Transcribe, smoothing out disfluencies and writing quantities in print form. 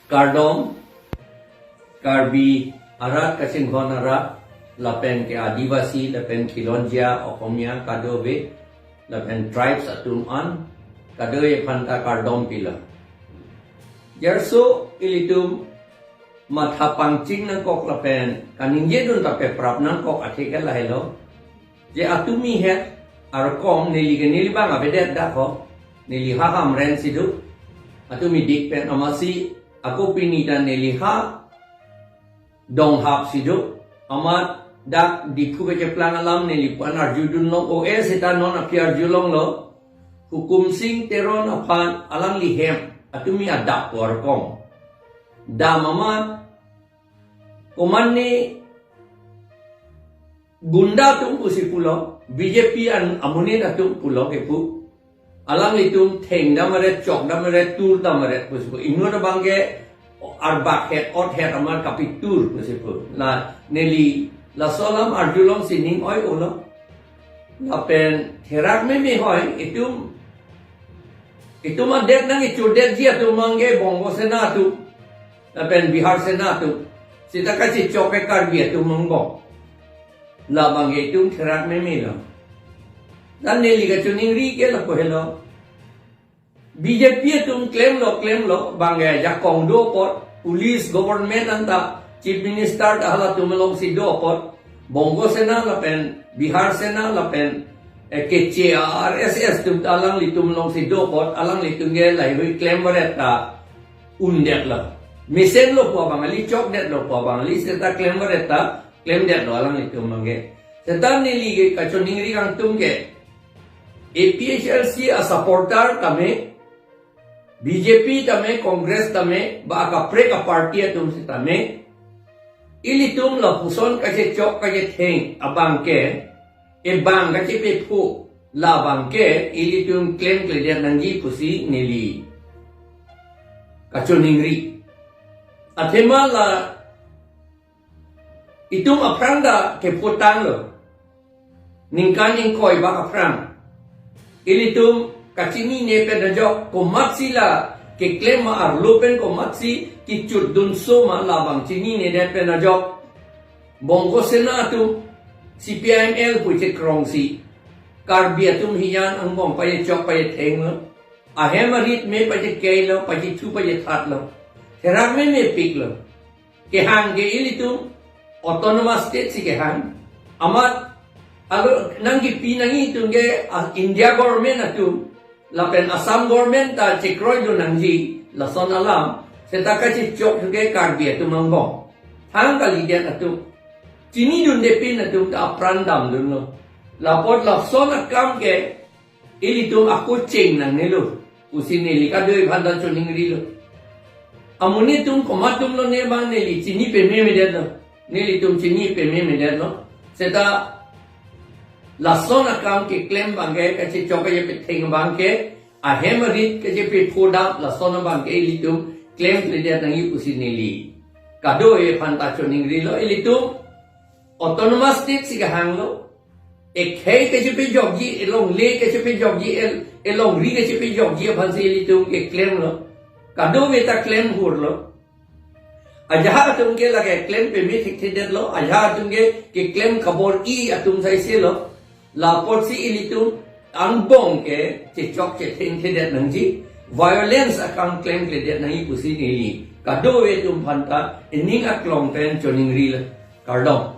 Kardom, Karbi, Arat Kasingkon Arat, Lapen ke Adivasi, Lapen Kilonja, Okomia, Kadobe, Lapen tribes Atuman, Kadoye Panta Kardom Pila. Yerso ilitum mathapangcing ng kok Lapen, kaninje dun tape prap ng kok atikel lahelo, je atumi het, arkom nilibang abedet dako, nilihaham ren sidu, atumi dikpen amasi, ako pinitan niliha dong hap sido amat dak diku ke plan alam nilipuan arjudun long o sita non apiar julong lo hukum sing teron apan alang lihem atumi adak warkom damamat komani gunda tung pulo BJP an amunin atung pulo kepu alang itum theng damaret chok damaret tur damaret pusipo inu na bangge arbak het ot het amar kapitur pusipo la neli la solam arjulong sining oi ulo la pen therak me hoy itum adet nang ichudet ji atum mangge bongo senatu la pen bihar senatu sita kasi choke karbi atum manggo la bangge itum therak me la dan neli ka chuning ri ke la ko hello BJP tum claim lo bangga jakong do pot police government anta chief minister hala tumelong si do pot bongo sena lapen bihar sena lapen kece RSS tum alang li tumelong si do pot alang li tungge lai hui claim bereta undek la mesen lo po bangali chok det lo po bangali seta claim bereta claim det lo alang li tumangge seta nili ge kachoning ri kang tungge APHLC a supporter kami BJP tame Congress tame ba ka pre ka party atum si tame ilitum la puson ka je chok ka je theng abang ke e bang ka je pe phu la bang ke ilitum claim clear nangi pusi nili ka choningri athema la itum apranga ke putang lo ningkaning koi ba aprang ilitum kacini ne pe najok ko matsila ke klema ar lopen ko matsi ki chut dun so ma labang chini ne de pe najok bongo senatu CPIML pu che krongsi karbiatum hiyan ang bong pa ye chok pa ye theng lo ahemarit me pa je ke lo pa je thu pa je that lo herak me pik lo ke hang ge ilitum autonomous state si ke hang amat alo nangi pinangi tungge India government atum lapen Assam government ta chikroy do nangji lason alam setaka chi chok tungge karbi atum mangbo hang kali dia atum chini dun depin atum ta prandam dun lo lapot lason akam ke ilitum aku cheng nang nelo usini lika doi bhandan choning ri lo amuni tum komatum lo ne bang neli chini pe me de lo neli tum chini pe me de lo seta lason akam ke claim bangge ka che choka ye pe theng bangke a hemarit ke je pe thoda lason bangge ilitum claim le dia nangi usinili kado e phanta choning ri lo ilitum autonomous state si ga hanglo ek hai ke je pe jobji elong le ke je pe jobji elong ri ke je pe jobji phansi ilitum ke claim lo kado ve ta claim hur lo aja tumge lage claim pe me thik thik lo aja tumge ke claim kabor I atum sai se lo laport si ilitum angbong ke che chok che thing the det nangji violence account claim ke det nangi pusi nili kado we tum phanta ening aklong pen choning ri la kardom